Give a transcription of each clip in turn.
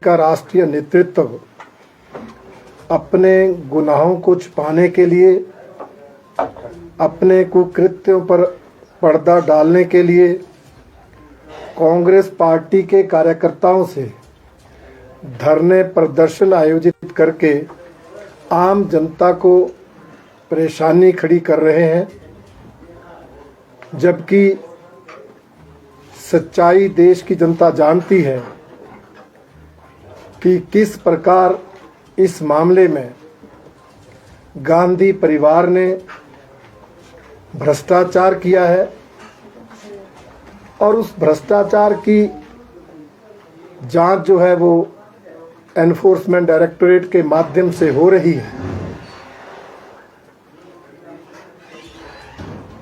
का राष्ट्रीय नेतृत्व अपने गुनाहों को छुपाने के लिए, अपने कुकृत्यों पर पर्दा डालने के लिए कांग्रेस पार्टी के कार्यकर्ताओं से धरने प्रदर्शन आयोजित करके आम जनता को परेशानी खड़ी कर रहे हैं, जबकि सच्चाई देश की जनता जानती है कि किस प्रकार इस मामले में गांधी परिवार ने भ्रष्टाचार किया है और उस भ्रष्टाचार की जांच जो है वो एनफोर्समेंट डायरेक्टोरेट के माध्यम से हो रही है।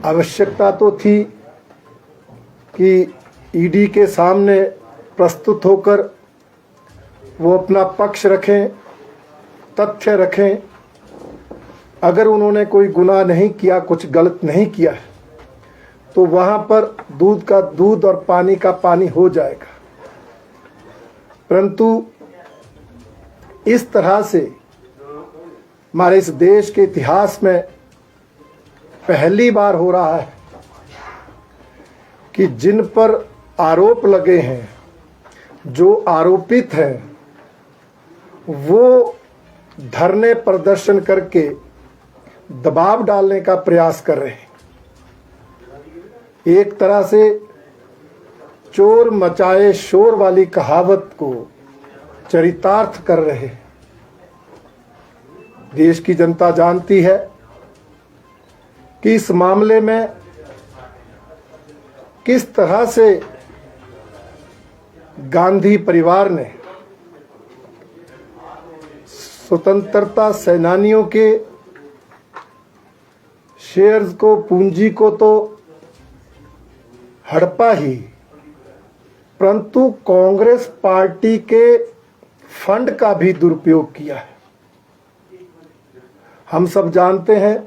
आवश्यकता तो थी कि ईडी के सामने प्रस्तुत होकर वो अपना पक्ष रखें, तथ्य रखें। अगर उन्होंने कोई गुनाह नहीं किया, कुछ गलत नहीं किया है, तो वहाँ पर दूध का दूध और पानी का पानी हो जाएगा। परंतु इस तरह से हमारे इस देश के इतिहास में पहली बार हो रहा है कि जिन पर आरोप लगे हैं, जो आरोपित हैं, वो धरने प्रदर्शन करके दबाव डालने का प्रयास कर रहे हैं। एक तरह से चोर मचाए शोर वाली कहावत को चरितार्थ कर रहे हैं। देश की जनता जानती है कि इस मामले में किस तरह से गांधी परिवार ने स्वतंत्रता सेनानियों के शेयर्स को, पूंजी को तो हड़पा ही, परंतु कांग्रेस पार्टी के फंड का भी दुरुपयोग किया है। हम सब जानते हैं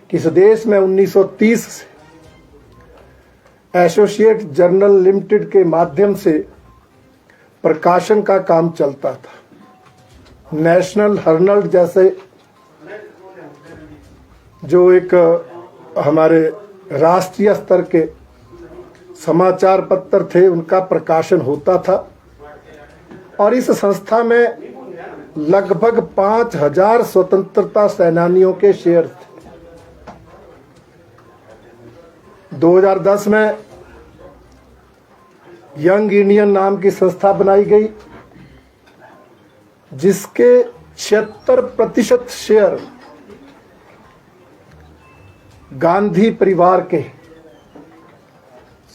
कि इस देश में 1930 से एसोसिएट जर्नल लिमिटेड के माध्यम से प्रकाशन का काम चलता था। नेशनल हर्नल्ड जैसे जो एक हमारे राष्ट्रीय स्तर के समाचार पत्र थे, उनका प्रकाशन होता था और इस संस्था में लगभग 5000 स्वतंत्रता सेनानियों के शेयर थे। 2010 में यंग इंडियन नाम की संस्था बनाई गई, जिसके 76% शेयर गांधी परिवार के,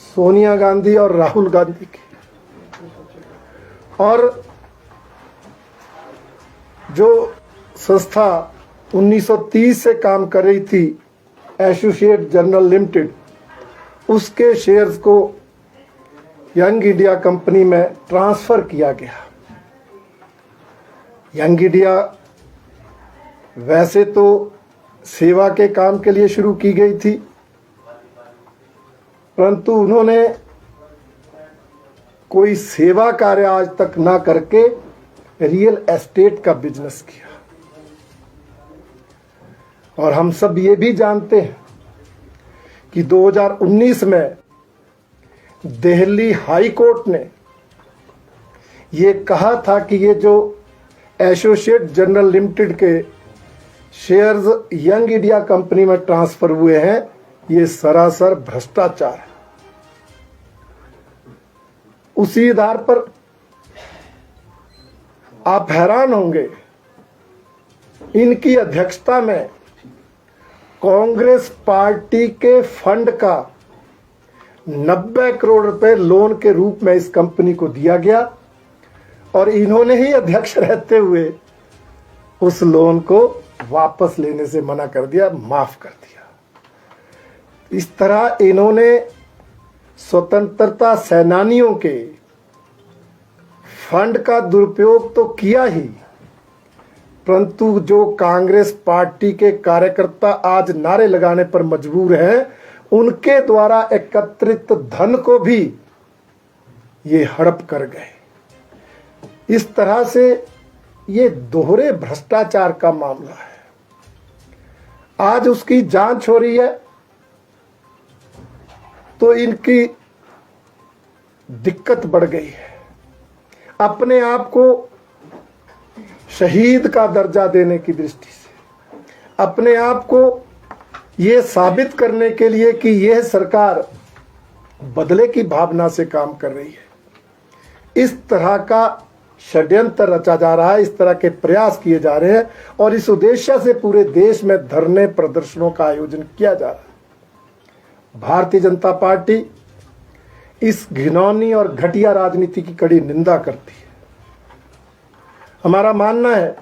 सोनिया गांधी और राहुल गांधी के, और जो संस्था 1930 से काम कर रही थी, एसोसिएट जर्नल लिमिटेड, उसके शेयर्स को यंग इंडिया कंपनी में ट्रांसफर किया गया। यंग इंडिया वैसे तो सेवा के काम के लिए शुरू की गई थी, परंतु उन्होंने कोई सेवा कार्य आज तक ना करके रियल एस्टेट का बिजनेस किया। और हम सब ये भी जानते हैं कि 2019 में दिल्ली हाई कोर्ट ने ये कहा था कि ये जो एसोसिएट जर्नल लिमिटेड के शेयर्स यंग इंडिया कंपनी में ट्रांसफर हुए हैं, ये सरासर भ्रष्टाचार है। उसी आधार पर आप हैरान होंगे, इनकी अध्यक्षता में कांग्रेस पार्टी के फंड का 90 करोड़ रुपए लोन के रूप में इस कंपनी को दिया गया और इन्होंने ही अध्यक्ष रहते हुए उस लोन को वापस लेने से मना कर दिया, माफ कर दिया। इस तरह इन्होंने स्वतंत्रता सेनानियों के फंड का दुरुपयोग तो किया ही, परंतु जो कांग्रेस पार्टी के कार्यकर्ता आज नारे लगाने पर मजबूर हैं, उनके द्वारा एकत्रित धन को भी ये हड़प कर गए। इस तरह से ये दोहरे भ्रष्टाचार का मामला है। आज उसकी जांच हो रही है तो इनकी दिक्कत बढ़ गई है। अपने आप को शहीद का दर्जा देने की दृष्टि से, अपने आप को यह साबित करने के लिए कि यह सरकार बदले की भावना से काम कर रही है, इस तरह का षड्यंत्र रचा जा रहा है, इस तरह के प्रयास किए जा रहे हैं और इस उद्देश्य से पूरे देश में धरने प्रदर्शनों का आयोजन किया जा रहा है। भारतीय जनता पार्टी इस घिनौनी और घटिया राजनीति की कड़ी निंदा करती है। हमारा मानना है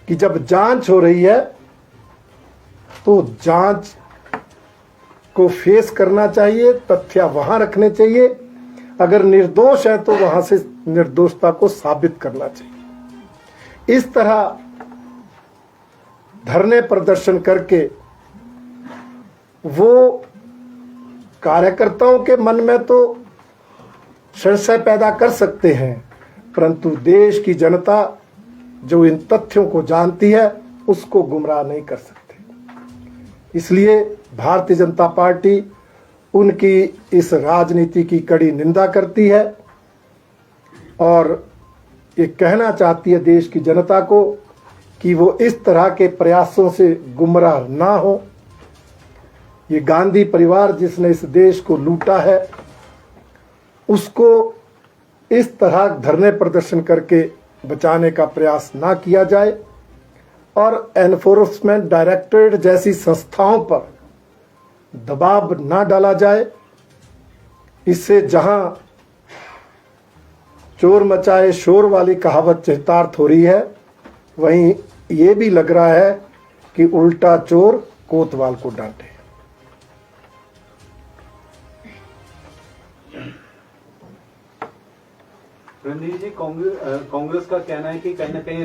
कि जब जांच हो रही है तो जांच को फेस करना चाहिए, तथ्य वहां रखने चाहिए, अगर निर्दोष है तो वहां से निर्दोषता को साबित करना चाहिए। इस तरह धरने प्रदर्शन करके वो कार्यकर्ताओं के मन में तो संशय पैदा कर सकते हैं, परंतु देश की जनता जो इन तथ्यों को जानती है उसको गुमराह नहीं कर सकते। इसलिए भारतीय जनता पार्टी उनकी इस राजनीति की कड़ी निंदा करती है और ये कहना चाहती है देश की जनता को कि वो इस तरह के प्रयासों से गुमराह ना हो। ये गांधी परिवार जिसने इस देश को लूटा है उसको इस तरह धरने प्रदर्शन करके बचाने का प्रयास ना किया जाए और एनफोर्समेंट डायरेक्टरेट जैसी संस्थाओं पर दबाव ना डाला जाए। इससे जहां चोर मचाए शोर वाली कहावत चरितार्थ हो रही है, वहीं ये भी लग रहा है कि उल्टा चोर कोतवाल को डांटे। रणधीर जी, कांग्रेस का कहना है कि कहीं ना कहीं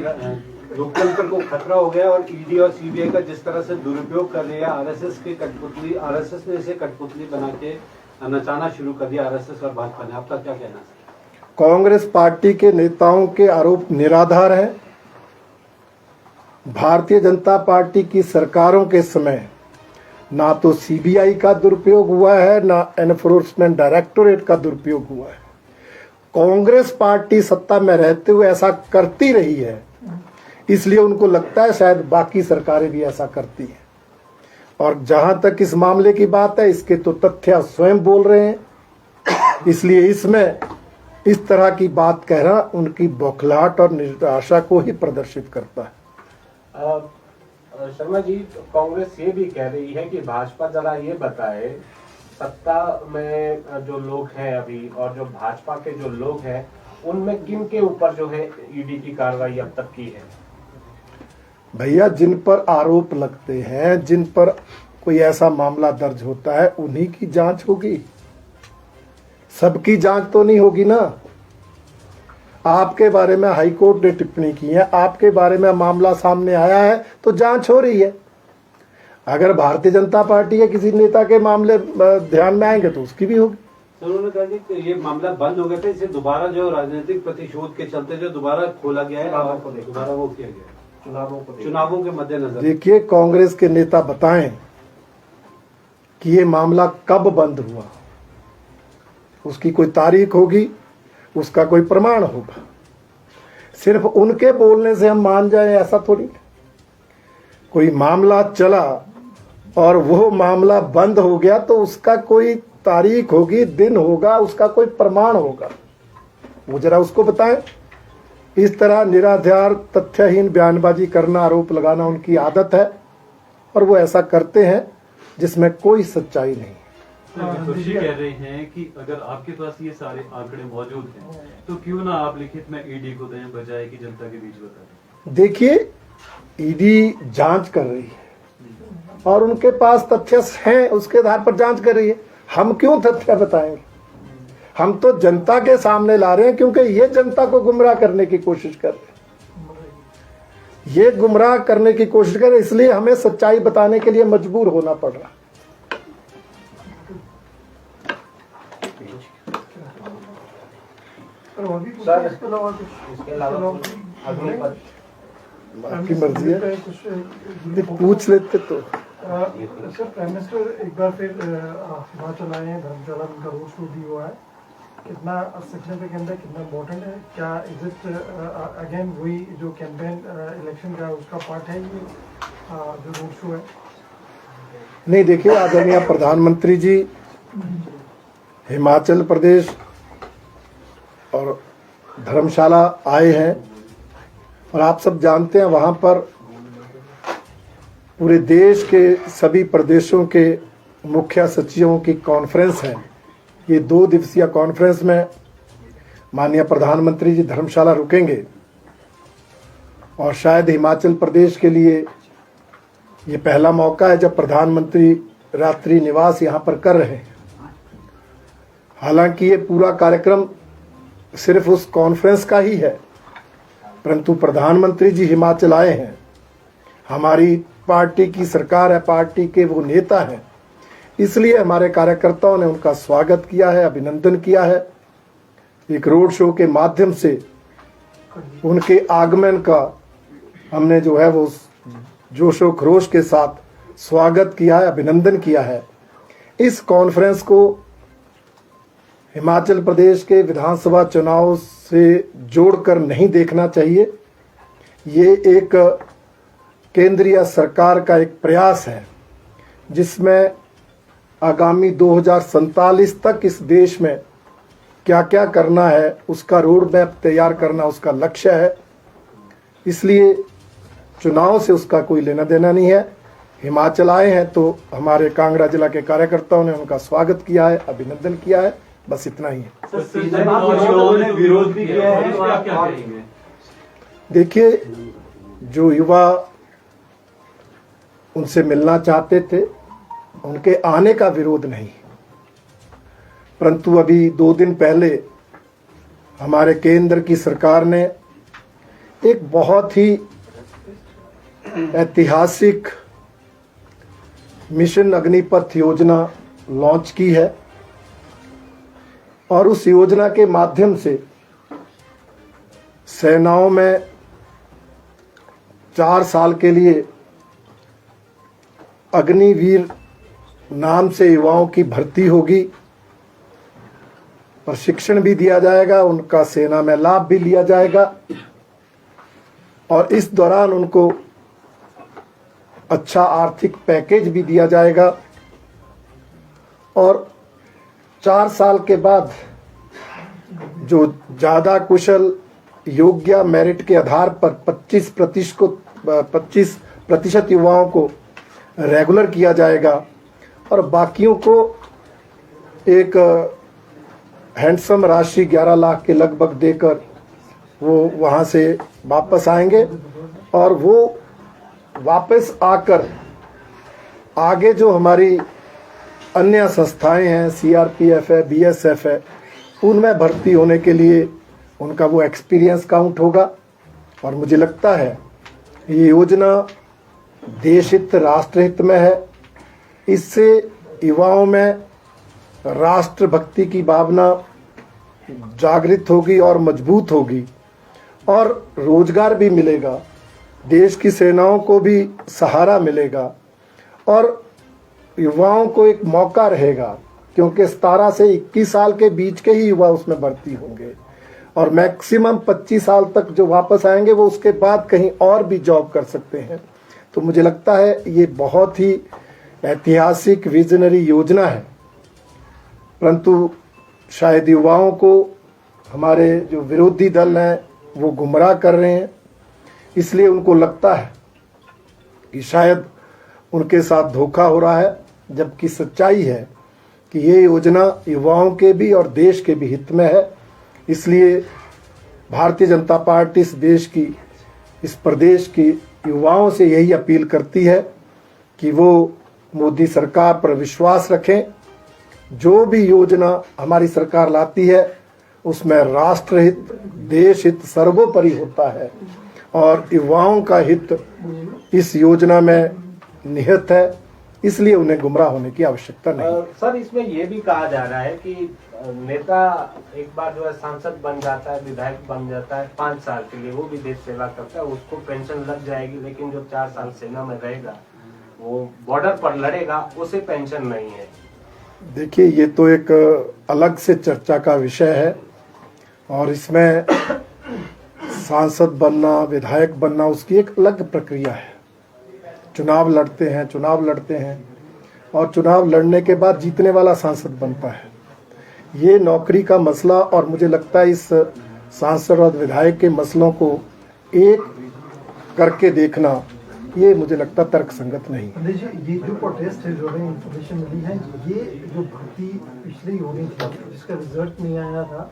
लोकतंत्र को खतरा हो गया और ईडी और सीबीआई का जिस तरह से दुरुपयोग कर लिया, आरएसएस ने इसे कठपुतली बना के नचाना शुरू कर दिया, आरएसएस और भाजपा ने। आपका क्या कहना है? कांग्रेस पार्टी के नेताओं के आरोप निराधार हैं। भारतीय जनता पार्टी की सरकारों के समय ना तो सीबीआई का दुरुपयोग हुआ है, ना एनफोर्समेंट डायरेक्टोरेट का दुरुपयोग हुआ है। कांग्रेस पार्टी सत्ता में रहते हुए ऐसा करती रही है, इसलिए उनको लगता है शायद बाकी सरकारें भी ऐसा करती हैं। और जहां तक इस मामले की बात है, इसके तो तथ्य स्वयं बोल रहे हैं, इसलिए इसमें इस तरह की बात कहना उनकी बौखलाहट और निराशा को ही प्रदर्शित करता है। शर्मा जी, कांग्रेस ये भी कह रही है कि भाजपा जरा ये बताए, सत्ता में जो लोग हैं अभी और जो भाजपा के जो लोग हैं उनमें किन के ऊपर जो है ईडी की कार्रवाई अब तक की है? भैया, जिन पर आरोप लगते हैं, जिन पर कोई ऐसा मामला दर्ज होता है, उन्हीं की जांच होगी। सबकी जांच तो नहीं होगी ना। आपके बारे में हाईकोर्ट ने टिप्पणी की है, आपके बारे में मामला सामने आया है तो जांच हो रही है। अगर भारतीय जनता पार्टी के किसी नेता के मामले ध्यान में आएंगे तो उसकी भी होगी। तो उन्होंने कहा कि ये मामला बंद हो गया था, इसे दोबारा जो राजनीतिक प्रतिशोध के चलते जो दोबारा खोला गया है, दोबारा वो किया गया चुनावों के मद्देनजर। देखिए, कांग्रेस के नेता बताएं कि ये मामला कब बंद हुआ, उसकी कोई तारीख होगी, उसका कोई प्रमाण होगा। सिर्फ उनके बोलने से हम मान जाए ऐसा थोड़ी। कोई मामला चला और वो मामला बंद हो गया तो उसका कोई तारीख होगी, दिन होगा, उसका कोई प्रमाण होगा, वो जरा उसको बताएं। इस तरह निराधार तथ्यहीन बयानबाजी करना, आरोप लगाना उनकी आदत है और वो ऐसा करते हैं जिसमें कोई सच्चाई नहीं। जोशी कह रहे हैं कि अगर आपके पास ये सारे आंकड़े मौजूद हैं तो क्यों ना आप लिखित में ईडी को दें, बजाय कि जनता के बीच बता दें। देखिए, ईडी जांच कर रही है और उनके पास तथ्य हैं, उसके आधार पर जांच कर रही है। हम क्यों तथ्य बताएंगे? हम तो जनता के सामने ला रहे हैं, क्योंकि ये जनता को गुमराह करने की कोशिश कर रहे हैं। ये गुमराह करने की कोशिश कर रहे, इसलिए हमें सच्चाई बताने के लिए मजबूर होना पड़ रहा। सर इसके अलावा अग्निपथ आपकी मर्जी है, यदि पूछ लेते तो। सर प्राइम मिनिस्टर एक बार फिर हिमाचल आए हैं, धर्मशाला में उनका रोड शो भी हुआ है, कितना सिग्निफिकेंट है, कितना इम्पोर्टेंट है, क्या इज इट अगेन वही जो कैंपेन इलेक्शन का उसका पार्ट है ये जो रोड शो है? नहीं, देखिए आदरणीय प्रधानमंत्री जी हिमाचल प्रदेश और धर्मशाला आए हैं, और आप सब जानते हैं वहाँ पर पूरे देश के सभी प्रदेशों के मुख्य सचिवों की कॉन्फ्रेंस है। ये 2 दिवसीय कॉन्फ्रेंस में माननीय प्रधानमंत्री जी धर्मशाला रुकेंगे, और शायद हिमाचल प्रदेश के लिए ये पहला मौका है जब प्रधानमंत्री रात्रि निवास यहाँ पर कर रहे हैं। हालांकि ये पूरा कार्यक्रम सिर्फ उस कॉन्फ्रेंस का ही है, परंतु प्रधानमंत्री जी हिमाचल आए हैं, हमारी पार्टी की सरकार है, पार्टी के वो नेता हैं, इसलिए हमारे कार्यकर्ताओं ने उनका स्वागत किया है, अभिनंदन किया है। एक रोड शो के माध्यम से उनके आगमन का हमने जो है वो जोशो खरोश के साथ स्वागत किया है, अभिनंदन किया है। इस कॉन्फ्रेंस को हिमाचल प्रदेश के विधानसभा चुनाव से जोड़कर नहीं देखना चाहिए। ये एक केंद्रीय सरकार का एक प्रयास है जिसमें आगामी 2047 तक इस देश में क्या क्या करना है उसका रोड मैप तैयार करना उसका लक्ष्य है। इसलिए चुनाव से उसका कोई लेना देना नहीं है। हिमाचल आए हैं तो हमारे कांगड़ा जिला के कार्यकर्ताओं ने उनका स्वागत किया है, अभिनंदन किया है, बस इतना ही है। ने विरोध भी किया है, तो आप क्या कहेंगे? देखिए, जो युवा उनसे मिलना चाहते थे उनके आने का विरोध नहीं, परंतु अभी 2 दिन पहले हमारे केंद्र की सरकार ने एक बहुत ही ऐतिहासिक मिशन अग्निपथ योजना लॉन्च की है, और उस योजना के माध्यम से सेनाओं में 4 साल के लिए अग्निवीर नाम से युवाओं की भर्ती होगी, प्रशिक्षण भी दिया जाएगा, उनका सेना में लाभ भी लिया जाएगा, और इस दौरान उनको अच्छा आर्थिक पैकेज भी दिया जाएगा। और 4 साल के बाद जो ज़्यादा कुशल योग्य मेरिट के आधार पर 25% युवाओं को रेगुलर किया जाएगा, और बाकियों को एक हैंडसम राशि 11 लाख के लगभग देकर वो वहाँ से वापस आएंगे, और वो वापस आकर आगे जो हमारी अन्य संस्थाएं हैं, सीआरपीएफ है, बीएसएफ है, उनमें भर्ती होने के लिए उनका वो एक्सपीरियंस काउंट होगा। और मुझे लगता है ये योजना देश हित राष्ट्रहित में है। इससे युवाओं में राष्ट्रभक्ति की भावना जागृत होगी और मजबूत होगी, और रोजगार भी मिलेगा, देश की सेनाओं को भी सहारा मिलेगा, और युवाओं को एक मौका रहेगा, क्योंकि 17 से 21 साल के बीच के ही युवा उसमें भर्ती होंगे, और मैक्सिमम 25 साल तक जो वापस आएंगे वो उसके बाद कहीं और भी जॉब कर सकते हैं। तो मुझे लगता है ये बहुत ही ऐतिहासिक विजनरी योजना है, परंतु शायद युवाओं को हमारे जो विरोधी दल हैं वो गुमराह कर रहे हैं, इसलिए उनको लगता है कि शायद उनके साथ धोखा हो रहा है, जबकि सच्चाई है कि ये योजना युवाओं के भी और देश के भी हित में है। इसलिए भारतीय जनता पार्टी इस देश की, इस प्रदेश की युवाओं से यही अपील करती है कि वो मोदी सरकार पर विश्वास रखें। जो भी योजना हमारी सरकार लाती है उसमें राष्ट्रहित, देश हित सर्वोपरि होता है, और युवाओं का हित इस योजना में निहित है, इसलिए उन्हें गुमराह होने की आवश्यकता नहीं। सर, इसमें ये भी कहा जा रहा है कि नेता एक बार जो है सांसद बन जाता है, विधायक बन जाता है 5 साल के लिए, वो भी देश सेवा करता है, उसको पेंशन लग जाएगी, लेकिन जो 4 साल सेना में रहेगा, वो बॉर्डर पर लड़ेगा, उसे पेंशन नहीं है। देखिए, ये तो एक अलग से चर्चा का विषय है और इसमें सांसद बनना, विधायक बनना, उसकी एक अलग प्रक्रिया है। चुनाव लड़ते हैं और चुनाव लड़ने के बाद जीतने वाला सांसद बनता है। ये नौकरी का मसला, और मुझे लगता है इस सांसद और विधायक के मसलों को एक करके देखना, ये मुझे लगता तर्कसंगत नहीं। पंडित जी, ये जो प्रोटेस्ट है, जो हमें इंफॉर्मेशन मिली है, ये जो भर्ती पिछली होनी थी जिसका रिजल्ट नहीं आया था,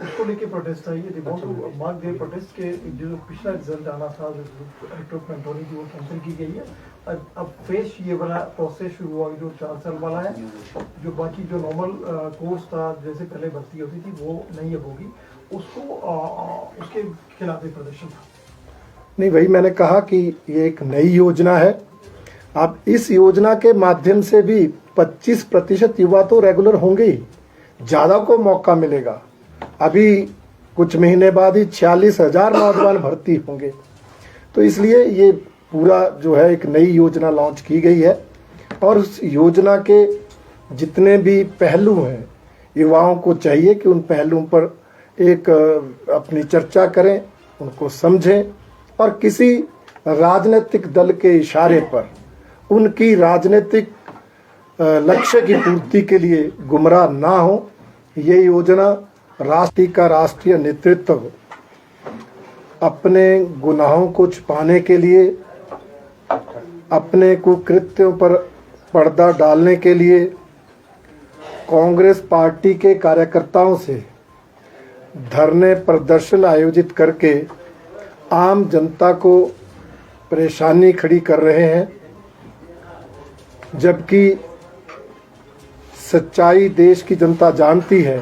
उसको लेके प्रोटेस्ट आई है। They want to mark their protest के जो पिछला रिजल्ट आना था, जो रिक्रूटमेंट होनी थी, वो कैंसिल की गई है। अब फ्रेश ये वाला प्रोसेस शुरू हुआ जो 4 साल वाला है। जो बाकी जो नॉर्मल कोर्स था, जैसे पहले भर्ती होती थी, वो नहीं अब होगी। उसको उसके खिलाफ एक प्रदर्शन था। नहीं, वही मैंने कहा कि ये एक नई योजना है। अब इस योजना के माध्यम से भी 25% युवा तो रेगुलर होंगे ही, ज़्यादा को मौका मिलेगा। अभी कुछ महीने बाद ही 46,000 नौजवान भर्ती होंगे। तो इसलिए ये पूरा जो है एक नई योजना लॉन्च की गई है और उस योजना के जितने भी पहलू हैं, युवाओं को चाहिए कि उन पहलुओं पर एक अपनी चर्चा करें, उनको समझें और किसी राजनीतिक दल के इशारे पर उनकी राजनीतिक लक्ष्य की पूर्ति के लिए गुमराह ना हो। ये योजना राष्ट्रीय नेतृत्व अपने गुनाहों को छुपाने के लिए, अपने कुकृत्यों पर पर्दा डालने के लिए कांग्रेस पार्टी के कार्यकर्ताओं से धरने प्रदर्शन आयोजित करके आम जनता को परेशानी खड़ी कर रहे हैं, जबकि सच्चाई देश की जनता जानती है